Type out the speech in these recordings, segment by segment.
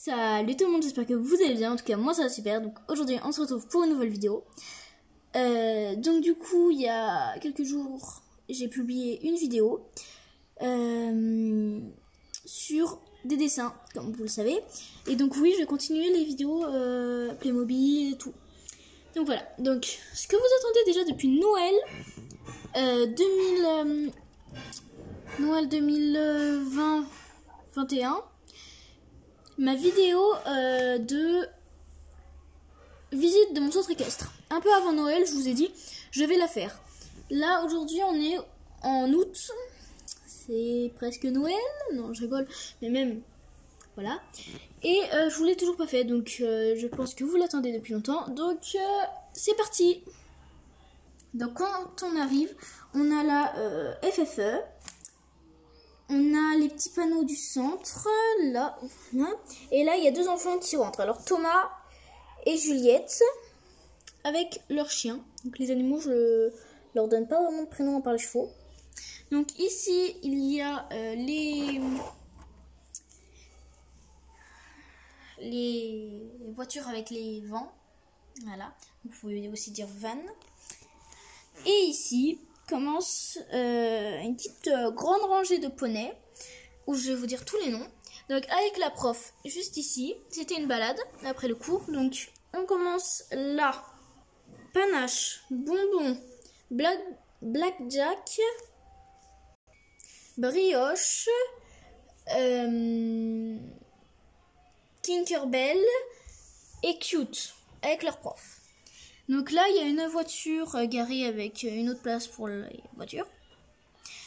Salut tout le monde, j'espère que vous allez bien. En tout cas, moi ça va super. Donc aujourd'hui, on se retrouve pour une nouvelle vidéo. Donc du coup, il y a quelques jours, j'ai publié une vidéo sur des dessins, comme vous le savez. Et donc oui, je vais continuer les vidéos Playmobil et tout. Donc voilà. Donc ce que vous attendez déjà depuis Noël 2020-21, ma vidéo de visite de mon centre équestre. Un peu avant Noël, je vous ai dit, je vais la faire. Là, aujourd'hui, on est en août. C'est presque Noël. Non, je rigole. Mais même, voilà. Et je vous l'ai toujours pas fait. Donc, je pense que vous l'attendez depuis longtemps. Donc, c'est parti. Donc, quand on arrive, on a la FFE. On a les petits panneaux du centre, là, et là il y a deux enfants qui rentrent. Alors Thomas et Juliette, avec leur chien. Donc les animaux, je leur donne pas vraiment de prénom à part les chevaux. Donc ici il y a les voitures avec les vents, voilà. Vous pouvez aussi dire van. Et ici commence une petite grande rangée de poneys où je vais vous dire tous les noms. Donc avec la prof juste ici, c'était une balade après le cours. Donc on commence là. Panache, Bonbon, Blackjack, Brioche, Tinkerbell et Cute avec leur prof. Donc là, il y a une voiture garée avec une autre place pour les voitures.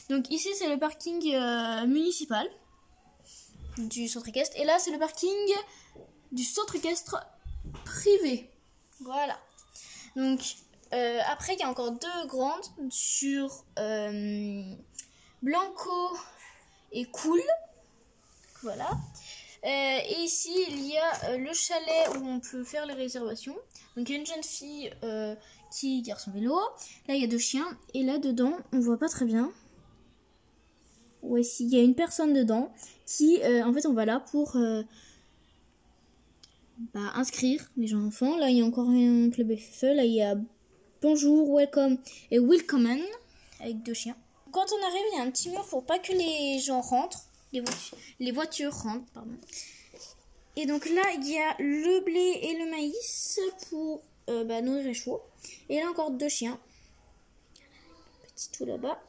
Donc ici, c'est le parking municipal du centre équestre. Et là, c'est le parking du centre équestre privé. Voilà. Donc, après, il y a encore deux grandes sur Blanco et Cool. Voilà. Et ici, il y a le chalet où on peut faire les réservations. Donc, il y a une jeune fille qui garde son vélo. Là, il y a deux chiens. Et là, dedans, on voit pas très bien. Ouais, si, il y a une personne dedans qui, en fait, on va là pour inscrire les gens enfants. Là, il y a encore un club FFE. Là, il y a Bonjour, Welcome et Willkommen avec deux chiens. Quand on arrive, il y a un petit mur pour pas que les gens rentrent. Les voitures rentrent, pardon. Et donc là, il y a le blé et le maïs pour nourrir les chevaux. Et là, encore deux chiens. Petit tout là-bas.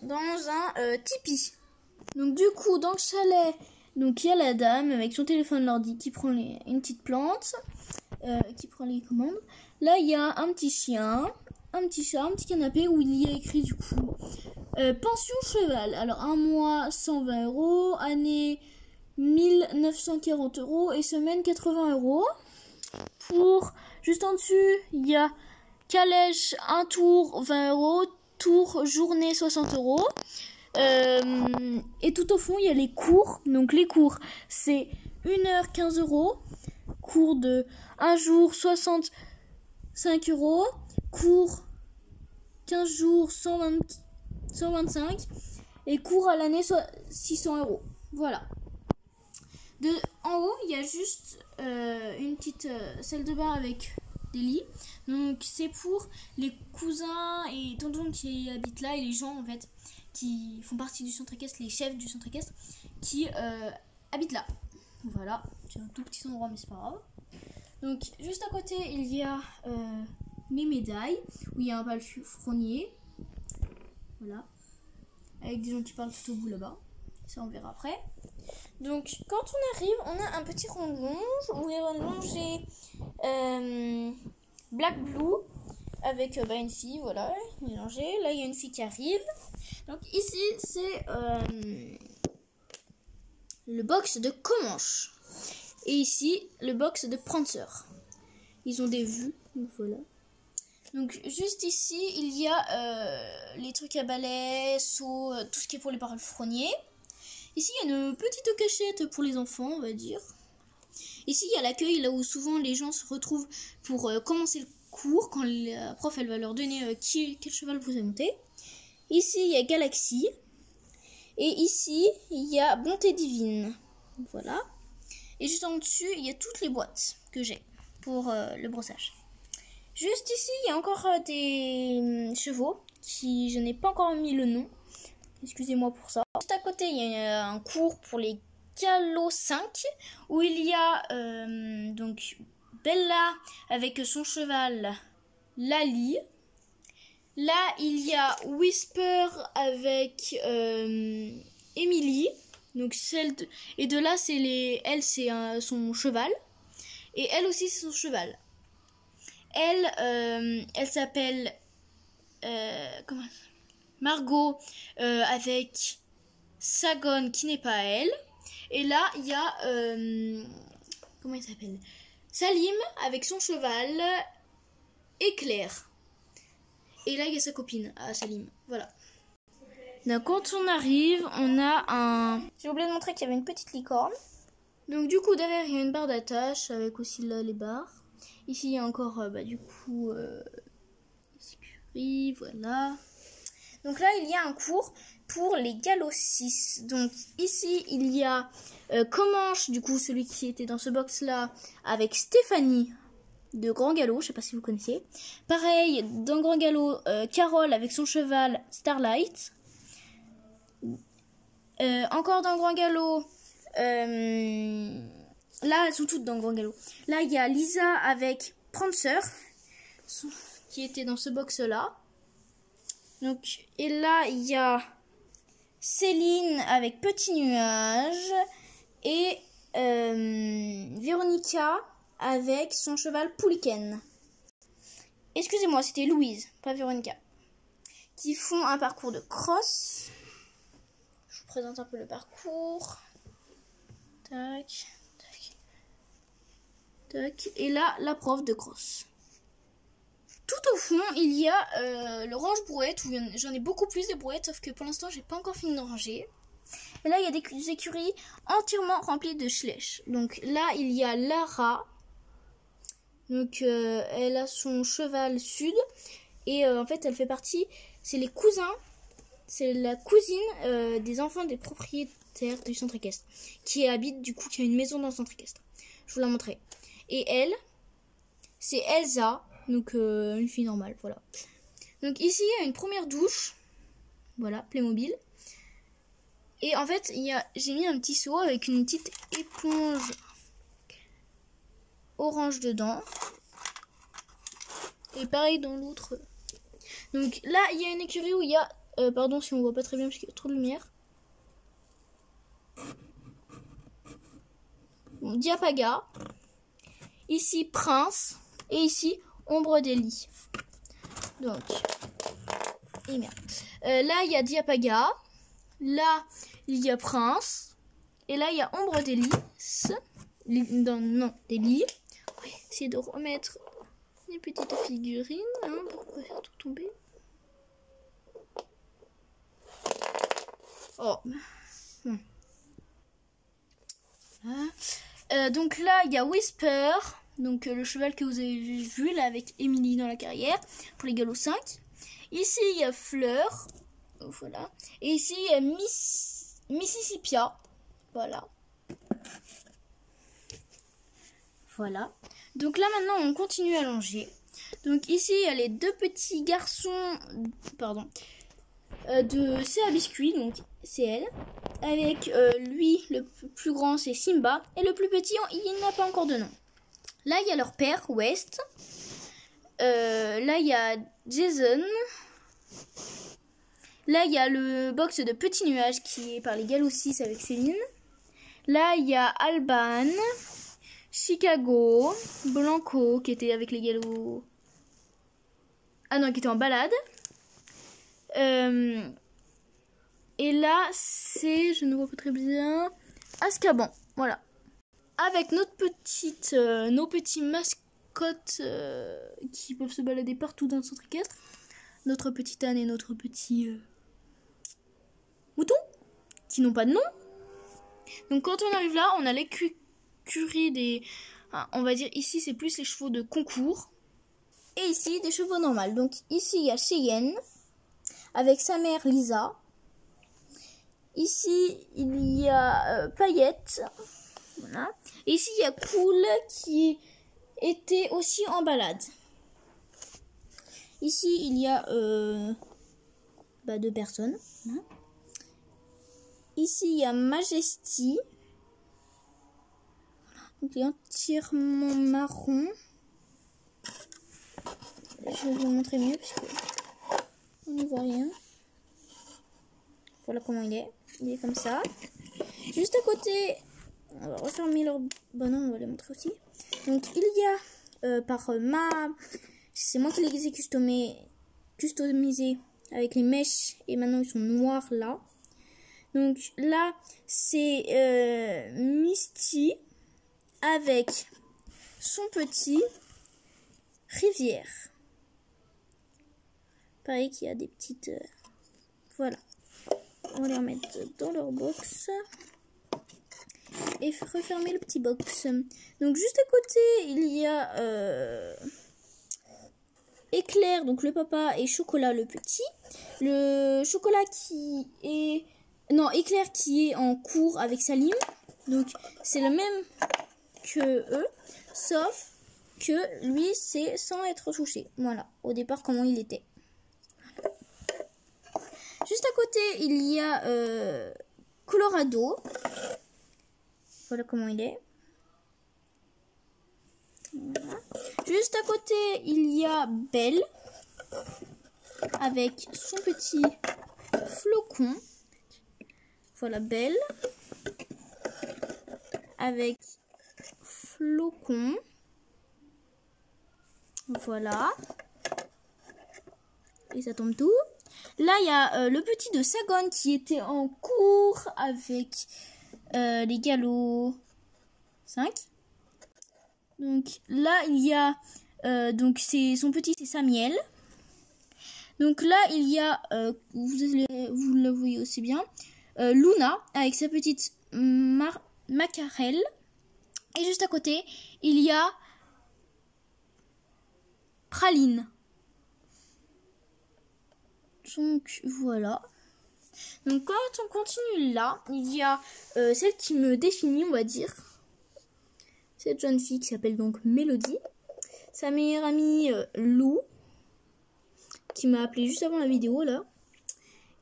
Dans un tipi. Donc du coup, dans le chalet, donc il y a la dame avec son téléphone ordi qui prend une petite plante, qui prend les commandes. Là, il y a un petit chien, un petit chat, un petit canapé où il y a écrit du coup pension cheval. Alors, un mois 120 €, année 1940 € et semaine 80 €. Pour, juste en dessus, il y a calèche, un tour 20 €, tour journée 60 €. Et tout au fond, il y a les cours. Donc, les cours, c'est 1 heure 15 €. Cours de 1 jour 65 €. Cours 15 jours 125 et cours à l'année 600 €. Voilà. En haut, il y a juste une petite salle de bain avec des lits. Donc c'est pour les cousins et tontons qui habitent là et les gens en fait qui font partie du centre équestre, les chefs du centre équestre qui habitent là. Voilà, c'est un tout petit endroit mais c'est pas grave. Donc juste à côté, il y a les médailles où il y a un palefrenier. Voilà. Avec des gens qui parlent tout au bout là-bas. Ça, on verra après. Donc, quand on arrive, on a un petit rond-longe où est rallongé Black Blue avec une fille, voilà, mélangée. Là, il y a une fille qui arrive. Donc, ici, c'est le box de Comanche. Et ici, le box de Prancer. Ils ont des vues, donc voilà. Donc juste ici, il y a les trucs à balai, seaux, tout ce qui est pour les palefreniers. Ici, il y a une petite cachette pour les enfants, on va dire. Ici, il y a l'accueil, là où souvent les gens se retrouvent pour commencer le cours, quand la prof, elle va leur donner quel cheval vous avez monté. Ici, il y a Galaxy. Et ici, il y a Bonté Divine. Voilà. Et juste en dessus, il y a toutes les boîtes que j'ai pour le brossage. Juste ici, il y a encore des chevaux qui je n'ai pas encore mis le nom. Excusez-moi pour ça. Juste à côté, il y a un cours pour les Galops 5 où il y a donc Bella avec son cheval Lali. Là, il y a Whisper avec Emily. Donc et de là, elle c'est son cheval et elle aussi c'est son cheval. Elle s'appelle Margot avec Sagon qui n'est pas elle. Et là, il y a comment il s'appelle, Salim avec son cheval Éclair. Et là, il y a sa copine, Salim. Voilà. Donc, quand on arrive, on a un... J'ai oublié de montrer qu'il y avait une petite licorne. Donc, du coup, derrière, il y a une barre d'attache avec aussi là les barres. Ici, il y a encore, du coup, sécurité, voilà. Donc là, il y a un cours pour les Galops 6. Donc, ici, il y a Comanche, du coup, celui qui était dans ce box-là, avec Stéphanie de Grand Galop, je sais pas si vous connaissez. Pareil, dans Grand Galop, Carole avec son cheval Starlight. Encore dans Grand Galop, là elles sont toutes dans Grand Galop. Là il y a Lisa avec Prancer, qui était dans ce box là. Donc, et là il y a Céline avec Petit Nuage et Véronica avec son cheval Pouliken. Excusez-moi, c'était Louise, pas Véronica. Qui font un parcours de cross. Je vous présente un peu le parcours. Tac, tac, tac. Et là, la prof de cross. Tout au fond, il y a le range brouette, où j'en ai beaucoup plus de brouettes, sauf que pour l'instant, j'ai pas encore fini de ranger. Et là, il y a des écuries entièrement remplies de schlech. Donc là, il y a Lara. Donc elle a son cheval Sud. Et en fait, elle fait partie... C'est les cousins. C'est la cousine des enfants des propriétaires du centre équestre. Qui habite, du coup, qui a une maison dans le centre équestre. Je vous la montrerai. Et elle, c'est Elsa. Donc une fille normale, voilà. Donc ici, il y a une première douche. Voilà, Playmobil. Et en fait, j'ai mis un petit seau avec une petite éponge orange dedans. Et pareil dans l'autre. Donc là, il y a une écurie où il y a... pardon si on voit pas très bien parce qu'il y a trop de lumière. Bon, Diapaga. Ici, Prince. Et ici, Ombre des lits. Donc... Et merde. Là, il y a Diapaga. Là, il y a Prince. Et là, il y a Ombre des lits. Non, des lits. On va essayer de remettre les petites figurines pour pas faire tout tomber. Oh. Bon. Voilà. Donc là, il y a Whisper. Donc le cheval que vous avez vu là avec Emily dans la carrière. Pour les Galops 5. Ici, il y a Fleur. Voilà. Et ici, il y a Mississippia. Voilà. Voilà. Donc là, maintenant, on continue à longer. Donc ici, il y a les deux petits garçons... Pardon. De C'est à Biscuit. Donc, c'est elle. Avec lui, le plus grand, c'est Simba. Et le plus petit, il n'a pas encore de nom. Là, il y a leur père, West. Là, il y a Jason. Là, il y a le box de Petit Nuage qui est par les Galops 6 avec Céline. Là, il y a Alban, Chicago, Blanco qui était avec les Galops... Ah non, qui était en balade. Et là, c'est, je ne vois pas très bien, Azkaban. Voilà. Avec nos petits mascottes qui peuvent se balader partout dans le centre équestre. Notre petite âne et notre petit mouton qui n'ont pas de nom. Donc quand on arrive là, on a l'écurie des... on va dire ici c'est plus les chevaux de concours. Et ici des chevaux normaux. Donc ici il y a Cheyenne avec sa mère Lisa. Ici il y a Paillette. Voilà. Et ici, il y a Cool qui était aussi en balade. Ici, il y a 2 personnes. Voilà. Ici, il y a Majesty. Donc, il est entièrement marron. Je vais vous montrer mieux parce qu'on ne voit rien. Voilà comment il est. Il est comme ça. Juste à côté, on va refermer leur... Bon non, on va les montrer aussi. Donc, il y a c'est moi qui les ai customisés avec les mèches. Et maintenant, ils sont noirs là. Donc là, c'est Misty avec son petit rivière. Pareil qu'il y a des petites... voilà. On va les remettre dans leur box. Et refermer le petit box. Donc juste à côté, il y a Éclair, donc le papa, et Chocolat, le petit. Le Chocolat qui est... Non, Éclair qui est en cours avec Salim. Donc c'est le même que eux, sauf que lui c'est sans être touché. Voilà, au départ comment il était. Juste à côté il y a Colorado. Voilà comment il est. Voilà. Juste à côté il y a Belle avec son petit flocon. Voilà Belle avec flocon. Voilà. Et ça tombe tout. Là, il y a le petit de Sagon qui était en cours avec les galops 5. Donc là, il y a... donc son petit, c'est Samiel. Donc là, il y a... vous le voyez aussi bien. Luna avec sa petite Macarel. Et juste à côté, il y a Praline. Donc voilà. Donc quand on continue là, il y a celle qui me définit, on va dire. Cette jeune fille qui s'appelle donc Mélodie. Sa meilleure amie Lou, qui m'a appelé juste avant la vidéo là.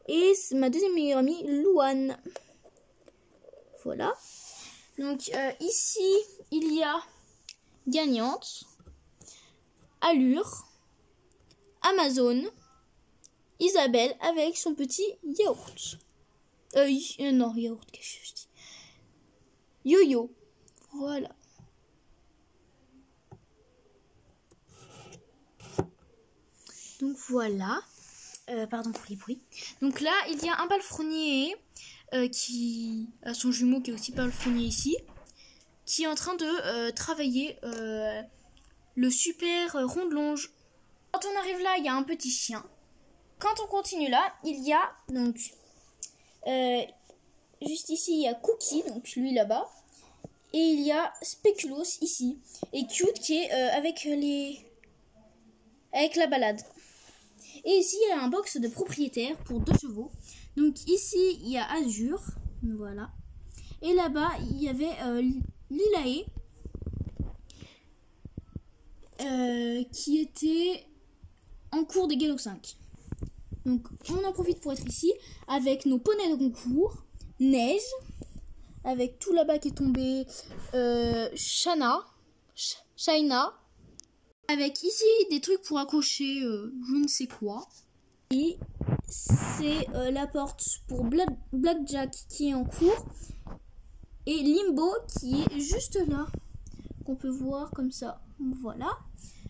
Et ma deuxième meilleure amie Louane. Voilà. Donc ici, il y a Gagnante, Allure, Amazon, Isabelle avec son petit yaourt. Non, yaourt, qu'est-ce que je dis? Yo-yo. Voilà. Donc voilà. Pardon pour les bruits. Donc là, il y a un palefrenier qui a son jumeau qui est aussi palefrenier ici, qui est en train de travailler le super rondelonge. Quand on arrive là, il y a un petit chien. Quand on continue là, il y a donc juste ici, il y a Cookie, donc lui là-bas. Et il y a Speculoos ici. Et Cute qui est avec la balade. Et ici, il y a un box de propriétaire pour 2 chevaux. Donc ici, il y a Azur. Voilà. Et là-bas, il y avait Lilae. Qui était en cours des Galops 5. Donc on en profite pour être ici avec nos poneys de concours, Neige, avec tout là-bas qui est tombé, Shaina, avec ici des trucs pour accrocher je ne sais quoi. Et c'est la porte pour Blackjack qui est en cours et Limbo qui est juste là, qu'on peut voir comme ça. Voilà,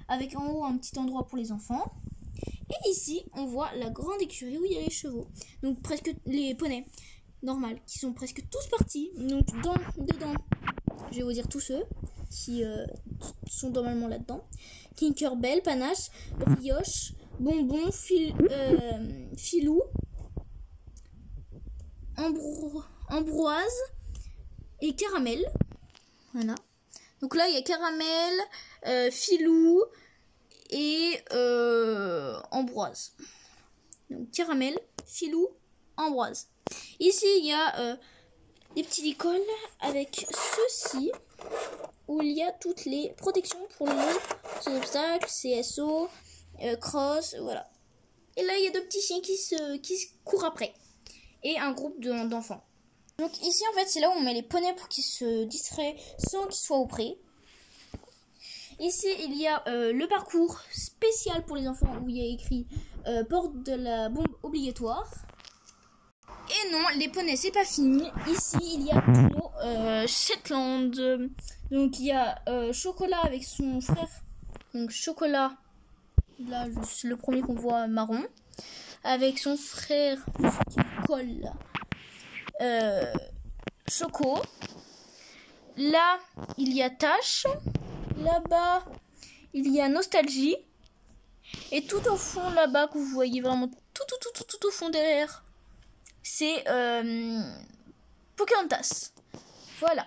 avec en haut un petit endroit pour les enfants. Et ici, on voit la grande écurie où il y a les chevaux. Donc presque les poneys normales qui sont presque tous partis. Donc dedans, je vais vous dire tous ceux qui sont normalement là-dedans. Tinkerbell, Panache, Brioche, Bonbon, Filou, Ambroise et Caramel. Voilà. Donc là, il y a Caramel, Filou et Ambroise. Donc Caramel, Filou, Ambroise. Ici, il y a des petits licoles avec ceci, où il y a toutes les protections pour les obstacles, CSO, cross, voilà. Et là, il y a deux petits chiens qui se courent après. Et un groupe d'enfants. Donc ici, en fait, c'est là où on met les poneys pour qu'ils se distraient sans qu'ils soient auprès. Ici, il y a le parcours spécial pour les enfants où il y a écrit porte de la bombe obligatoire. Et non, les poneys, c'est pas fini. Ici, il y a Bruno Shetland. Donc, il y a Chocolat avec son frère. Donc, Chocolat, là, c'est le premier qu'on voit marron. Avec son frère qui colle Choco. Là, il y a Tache. Là-bas, il y a Nostalgie. Et tout au fond, là-bas, que vous voyez vraiment tout au fond derrière, c'est Pocahontas. Voilà.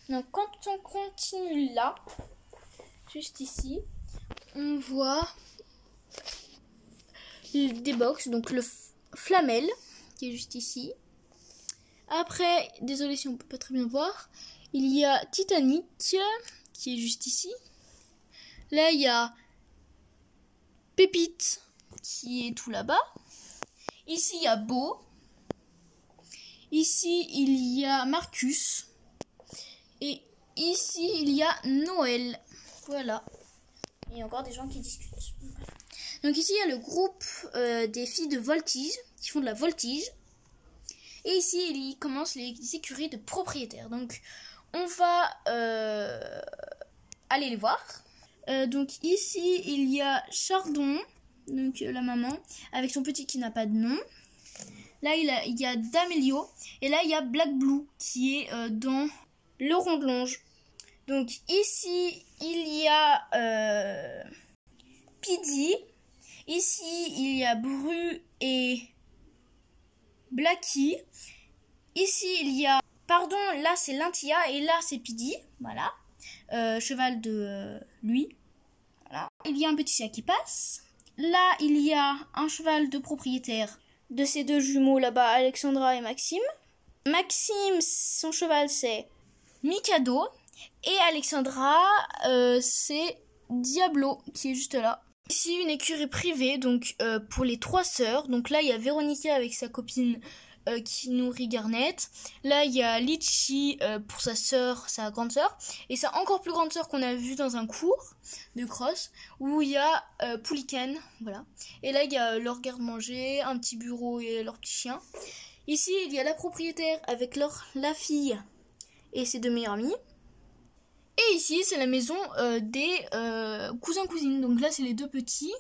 Donc, quand on continue là, juste ici, on voit des box. Donc, le Flamel, qui est juste ici. Après, désolé si on peut pas très bien voir, il y a Titanic, qui est juste ici. Là, il y a Pépite, qui est tout là-bas. Ici, il y a Beau. Ici, il y a Marcus. Et ici, il y a Noël. Voilà. Et encore des gens qui discutent. Donc ici, il y a le groupe des filles de voltige, qui font de la voltige. Et ici, il commence les écuries de propriétaires. Donc, on va aller les voir. Donc ici, il y a Chardon, donc la maman, avec son petit qui n'a pas de nom. Là, il y a D'Amelio. Et là, il y a Black Blue, qui est dans le rondelonge. Donc ici, il y a Pidi. Ici, il y a Bru et Blacky. Ici, il y a... Pardon, là, c'est Lintia et là, c'est Pidi. Voilà. Cheval de lui. Voilà. Il y a un petit chat qui passe. Là, il y a un cheval de propriétaire de ces deux jumeaux là-bas, Alexandra et Maxime. Maxime, son cheval, c'est Mikado. Et Alexandra, c'est Diablo, qui est juste là. Ici, une écurie privée, donc pour les 3 sœurs. Donc là, il y a Véronica avec sa copine qui nourrit Garnet. Là, il y a Litchi pour sa sœur, sa grande sœur. Et sa encore plus grande sœur qu'on a vue dans un cours de cross, où il y a Pouliken, voilà. Et là, il y a leur garde-manger, un petit bureau et leur petit chien. Ici, il y a la propriétaire avec la fille et ses 2 meilleurs amis. Et ici, c'est la maison des cousins-cousines. Donc là, c'est les 2 petits.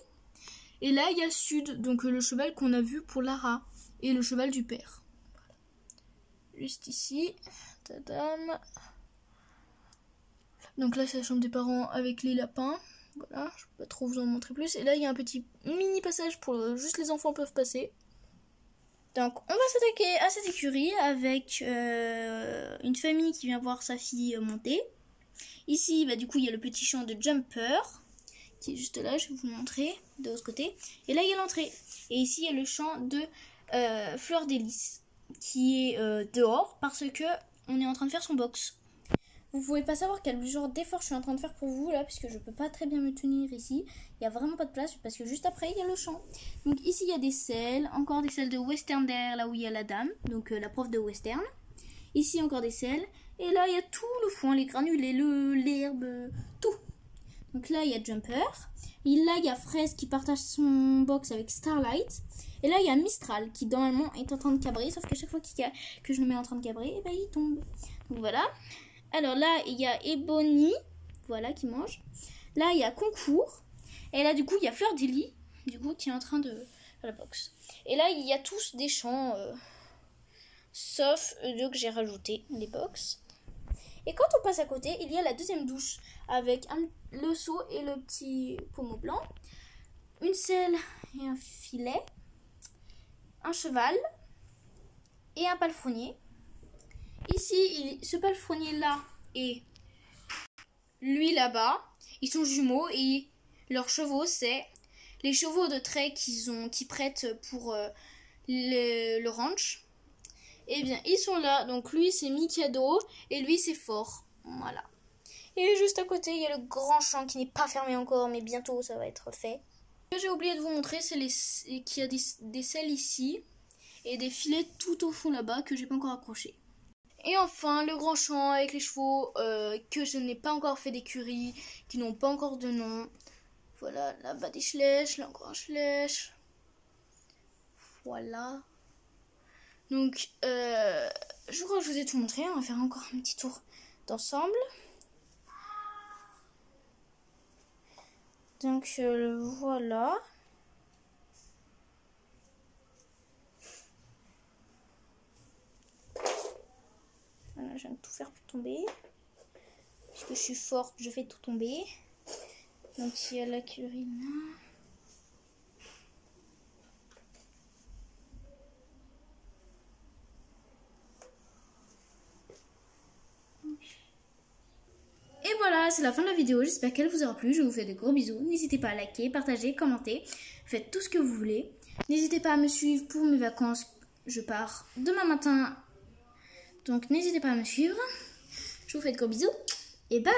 Et là, il y a Sud, donc le cheval qu'on a vu pour Lara. Et le cheval du père. Voilà. Juste ici. Tadam. Donc là, c'est la chambre des parents avec les lapins. Voilà, je peux pas trop vous en montrer plus. Et là, il y a un petit mini passage pour juste les enfants peuvent passer. Donc, on va s'attaquer à cette écurie avec une famille qui vient voir sa fille monter. Ici, bah, du coup, il y a le petit champ de Jumper, qui est juste là, je vais vous montrer, de l'autre côté. Et là, il y a l'entrée. Et ici, il y a le champ de Fleur d'Hélice, qui est dehors, parce que on est en train de faire son box. Vous pouvez pas savoir quel genre d'effort je suis en train de faire pour vous, là, puisque je peux pas très bien me tenir ici. Il y a vraiment pas de place, parce que juste après, il y a le champ. Donc ici, il y a des selles, encore des selles de Western derrière, là où il y a la dame, donc la prof de Western. Ici, encore des selles. Et là, il y a tout le foin, les granulés, l'herbe, tout. Donc là, il y a Jumper. Et là, il y a Fraise qui partage son box avec Starlight. Et là, il y a Mistral qui, normalement, est en train de cabrer. Sauf qu'à chaque fois que je le mets en train de cabrer, eh ben, il tombe. Donc voilà. Alors là, il y a Ebony, voilà, qui mange. Là, il y a Concours. Et là, du coup, il y a Fleur d'Élie, du coup, qui est en train de faire la box. Et là, il y a tous des champs, sauf deux que j'ai rajouté, les box. Et quand on passe à côté, il y a la deuxième douche avec le seau et le petit pommeau blanc, une selle et un filet, un cheval et un palefrenier. Ici, ce palefrenier-là et lui là-bas, ils sont jumeaux et leurs chevaux, c'est les chevaux de trait qu'ils prêtent pour le ranch. Eh bien, ils sont là. Donc lui, c'est Mikado et lui, c'est Fort. Voilà. Et juste à côté, il y a le grand champ qui n'est pas fermé encore, mais bientôt, ça va être fait. Ce que j'ai oublié de vous montrer, c'est qu'il y a des selles ici et des filets tout au fond là-bas que j'ai pas encore accrochés. Et enfin, le grand champ avec les chevaux que je n'ai pas encore fait d'écurie, qui n'ont pas encore de nom. Voilà, là-bas des schlèches, là encore un schlèche. Voilà. Donc, je crois que je vous ai tout montré. On va faire encore un petit tour d'ensemble. Donc, voilà. Voilà, je viens de tout faire pour tomber. Puisque je suis forte, je fais tout tomber. Donc, il y a la curie là. Et voilà, c'est la fin de la vidéo. J'espère qu'elle vous aura plu. Je vous fais de gros bisous. N'hésitez pas à liker, partager, commenter. Faites tout ce que vous voulez. N'hésitez pas à me suivre pour mes vacances. Je pars demain matin. Donc, n'hésitez pas à me suivre. Je vous fais de gros bisous. Et bye!